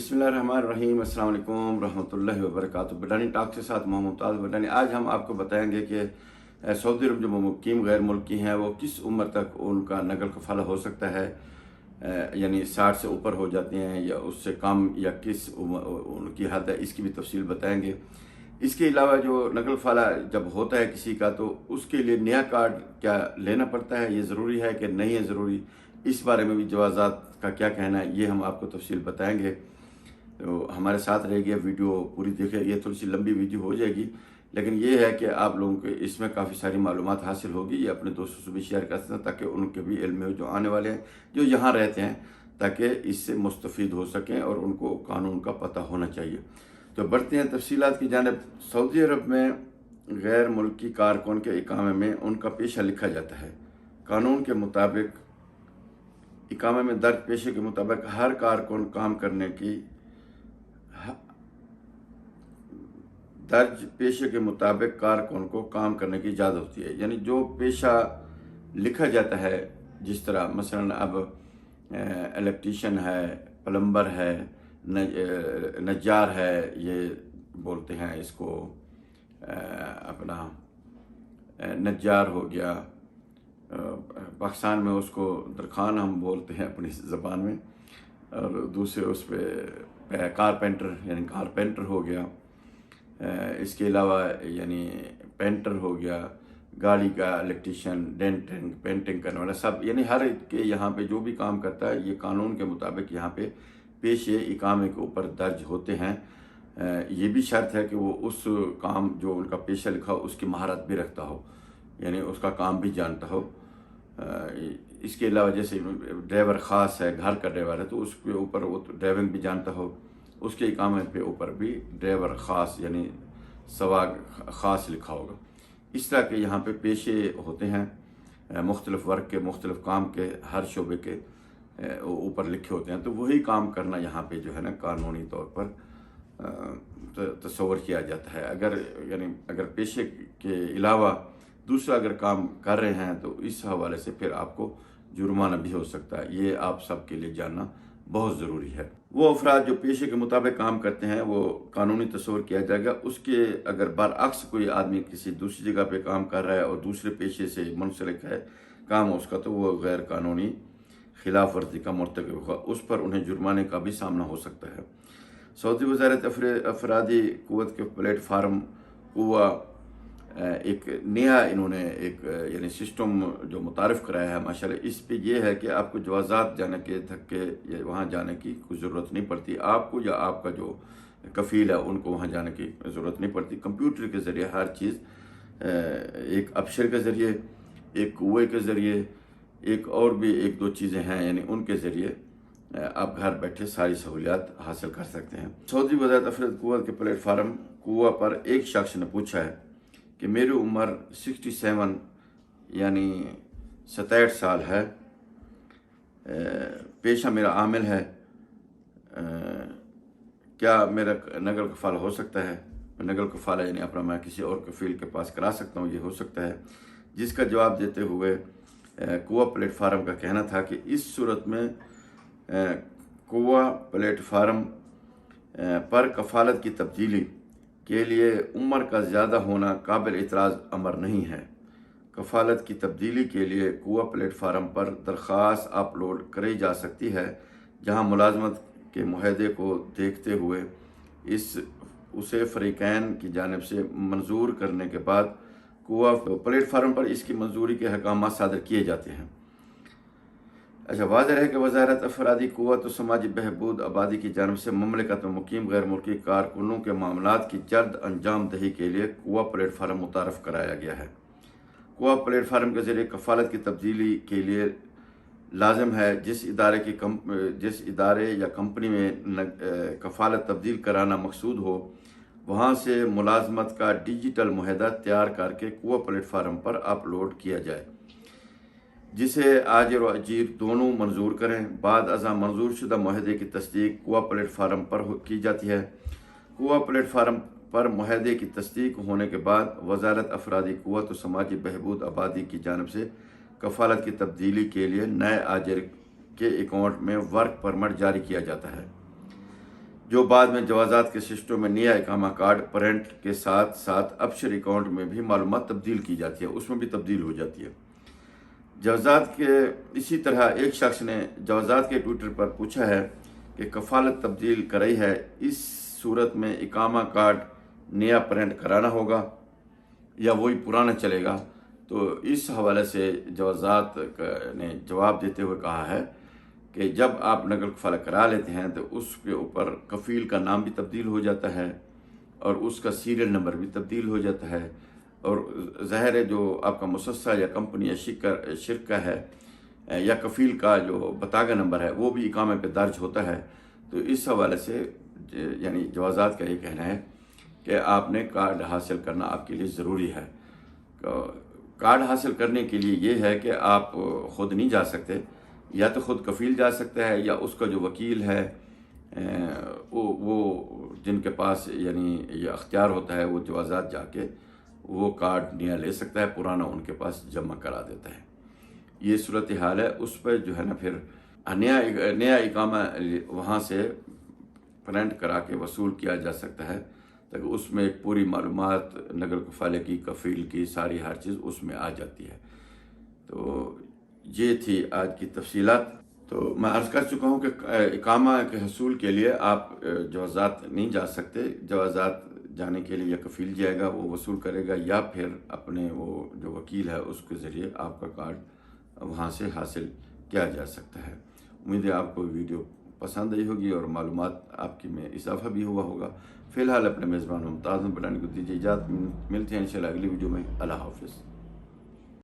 बिस्मिल्लाहिर्रहमानिर्रहीम। अस्सलाम वालेकुम रहमतुल्लाहि व बरकातुहू। बडानी टॉक के साथ मोहम्मद मुमताज़ बडानी। आज हम आपको बताएंगे कि सऊदी अरब जो मुकीम गैर मुल्की हैं वो किस उम्र तक उनका नकल कफ़ाला हो सकता है, यानी 60 से ऊपर हो जाते हैं या उससे कम, या किस उनकी हद है, इसकी भी तफसील बताएंगे। इसके अलावा जो नकल कफ़ाला जब होता है किसी का, तो उसके लिए नया कार्ड क्या लेना पड़ता है, ये ज़रूरी है कि नहीं है ज़रूरी, इस बारे में भी जवाज़ात का क्या कहना है, ये हम आपको तफसील बताएंगे। तो हमारे साथ रहेगी, वीडियो पूरी देखें। ये थोड़ी सी लंबी वीडियो हो जाएगी, लेकिन ये है कि आप लोगों को इसमें काफ़ी सारी मालूमात हासिल होगी। ये अपने दोस्तों से भी शेयर कर सकते हैं ताकि उनके भी इल्म में जो आने वाले हैं, जो यहाँ रहते हैं, ताकि इससे मुस्तफ़ीद हो सकें और उनको कानून का पता होना चाहिए। तो बढ़ते हैं तफसीलात की जानिब। सऊदी अरब में गैर मुल्की कारकुन के इकामे में उनका पेशा लिखा जाता है। कानून के मुताबिक इकामे में दर्ज पेशे के मुताबिक हर कारकुन काम करने की दर्ज पेशे के मुताबिक कारकुन को काम करने की इजाज़त होती है। यानी जो पेशा लिखा जाता है, जिस तरह मसलन अब इलेक्ट्रीशियन है, प्लम्बर है, नज्जार है, ये बोलते हैं इसको, अपना नज्जार हो गया, पाकिस्तान में उसको दरखान हम बोलते हैं अपनी ज़बान में, और दूसरे उस पर कारपेंटर यानी कारपेंटर हो गया। इसके अलावा यानी पेंटर हो गया, गाड़ी का इलेक्ट्रीशियन, डेंटिंग, पेंटिंग करने वाला, सब, यानी हर एक के यहाँ पे जो भी काम करता है, ये कानून के मुताबिक यहाँ पे पेशे इकामे के ऊपर दर्ज होते हैं। ये भी शर्त है कि वो उस काम जो उनका पेशा लिखा हो उसकी महारत भी रखता हो, यानी उसका काम भी जानता हो। इसके अलावा जैसे ड्राइवर ख़ास है, घर का ड्राइवर है, तो उसके ऊपर वो ड्राइविंग भी जानता हो, उसके इकामे पे ऊपर भी ड्राइवर ख़ास यानी सवाग ख़ास लिखा होगा। इस तरह के यहाँ पे पेशे होते हैं, मुख्तलिफ़ वर्क के, मुख्तलिफ़ काम के, हर शोबे के ऊपर लिखे होते हैं। तो वही काम करना यहाँ पे जो है ना कानूनी तौर पर तस्वर किया जाता है। अगर पेशे के अलावा दूसरा अगर काम कर रहे हैं तो इस हवाले से फिर आपको जुर्माना भी हो सकता है। ये आप सब के लिए जानना बहुत ज़रूरी है। वो अफराद जो पेशे के मुताबिक काम करते हैं वो कानूनी तस्वर किया जाएगा। उसके अगर बरअक्स कोई आदमी किसी दूसरी जगह पे काम कर रहा है और दूसरे पेशे से मुंसलिक है काम उसका, तो वो गैर कानूनी खिलाफ वर्जी का मर्तकब होगा, उस पर उन्हें जुर्माने का भी सामना हो सकता है। सऊदी वज़ारत अफरादी क़ुव्वत के प्लेटफार्म कुवा एक नया इन्होंने एक यानी सिस्टम जो मुतारफ़ कराया है माशाल्लाह। इस पे ये है कि आपको जवाज़ात जाने के धक्के या वहाँ जाने की कोई ज़रूरत नहीं पड़ती आपको, या आपका जो कफ़ील है उनको वहाँ जाने की ज़रूरत नहीं पड़ती। कंप्यूटर के ज़रिए हर चीज़, एक अबशर के ज़रिए, एक कुएँ के ज़रिए, एक और भी एक दो चीज़ें हैं, यानी उनके ज़रिए आप घर बैठे सारी सहूलियात हासिल कर सकते हैं। सऊदी वज़ारत अफरादी क़ुव्वत के प्लेटफार्म कुआ पर एक शख्स ने पूछा है कि मेरी उम्र 67 यानी 67 साल है, पेशा मेरा आमिल है, क्या मेरा नकल कफ़ाला हो सकता है? नकल कफ़ाला यानी अपना मैं किसी और कफ़ील के पास करा सकता हूँ, ये हो सकता है? जिसका जवाब देते हुए कुआ प्लेटफार्म का कहना था कि इस सूरत में कुआ प्लेटफार्म पर कफ़ालत की तब्दीली के लिए उम्र का ज़्यादा होना काबिल इतराज़ अमर नहीं है। कफ़ालत की तब्दीली के लिए कुआ प्लेटफार्म पर दरख्वास्त अपलोड कराई जा सकती है, जहां मुलाजमत के मुआहदे को देखते हुए उसे फ़रीक़ैन की जानिब से मंजूर करने के बाद कुआ प्लेटफार्म पर इसकी मंजूरी के अहकामात सादर किए जाते हैं। अच्छा, वाज़ेह है कि वज़ारत अफरादी क़ुव्वत और समाजी बहबूद आबादी की जानिब से ममलिकत में मुकीम गैर मुल्की कारकुनों के मामलात की जल्द अंजाम दही के लिए कुआ प्लेटफार्म मुतारफ़ कराया गया है। कुआ प्लेटफार्म के ज़रिए कफ़ालत की तब्दीली के लिए लाजिम है जिस इदारे या कंपनी में कफ़ालत तब्दील कराना मकसूद हो, वहाँ से मुलाजमत का डिजिटल मुआहदा तैयार करके कुआ प्लेटफार्म पर अपलोड किया जाए, जिसे आजिर व अजीर दोनों मंजूर करें। बाद अज़ा मंजूर शुदा मुआहदे की तस्दीक कुआ प्लेटफार्म पर की जाती है। कुआ प्लेटफार्म पर मुआहदे की तस्दीक होने के बाद वज़ारत अफरादी क़ुव्वत और समाजी बहबूद आबादी की जानिब से कफ़ालत की तब्दीली के लिए नए आजिर के अकाउंट में वर्क परमिट जारी किया जाता है। جو بعد میں جوازات کے سسٹم میں نیا اقامہ کارڈ پرنٹ کے ساتھ ساتھ ابشر اکاؤنٹ میں بھی معلومات تبدیل کی جاتی ہے، اس میں بھی تبدیل ہو جاتی ہے جوازات کے۔ اسی طرح ایک شخص نے جوازات کے ٹویٹر پر پوچھا ہے کہ کفالت تبدیل کرائی ہے، اس صورت میں اقامہ کارڈ نیا پرنٹ کرانا ہوگا یا وہی پرانا چلے گا؟ تو اس حوالے سے جوازات نے جواب دیتے ہوئے کہا ہے کہ جب آپ نقل کفالت کرا لیتے ہیں تو اس کے اوپر کفیل کا نام بھی تبدیل ہو جاتا ہے اور اس کا سیریل نمبر بھی تبدیل ہو جاتا ہے، اور ظاہر ہے جو آپ کا مؤسسہ یا کمپنی یا شرکہ ہے یا کفیل کا جو بطاقہ نمبر ہے وہ بھی اقامے پہ درج ہوتا ہے۔ تو اس حوالے سے یعنی جوازات کا یہ کہنا ہے کہ آپ نے کارڈ حاصل کرنا آپ کے لیے ضروری ہے۔ کارڈ حاصل کرنے کے لیے یہ ہے کہ آپ خود نہیں جا سکتے، یا تو خود کفیل جا سکتا ہے یا اس کا جو وکیل ہے وہ جن کے پاس یعنی یہ اختیار ہوتا ہے وہ جوازات جا کے وہ کارڈ نیا لے سکتا ہے، پرانا ان کے پاس جمع کرا دیتا ہے۔ یہ صورتحال ہے، اس پہ جو ہے نا پھر نیا اقامہ وہاں سے پرنٹ کرا کے وصول کیا جا سکتا ہے، تاکہ اس میں ایک پوری معلومات نقل کفالے کی، کفیل کی، ساری ہر چیز اس میں آ جاتی ہے۔ تو یہ تھی آج کی تفصیلات۔ تو میں عرض کر چکا ہوں کہ اقامہ کے حصول کے لیے آپ جوازات نہیں جا سکتے، جوازات جانے کے لیے یا کفیل جائے گا وہ وصول کرے گا، یا پھر اپنے وہ جو وکیل ہے اس کے ذریعے آپ کا کارڈ وہاں سے حاصل کیا جا سکتا ہے۔ امید ہے آپ کو ویڈیو پسند آئی ہوگی اور معلومات آپ کی میں اضافہ بھی ہوا ہوگا۔ فی الحال اپنے میزبان ممتاز بلانی کو دیجیے اجازت، ملتے ہیں انشاءاللہ اگلی ویڈیو میں۔ اللہ حافظ۔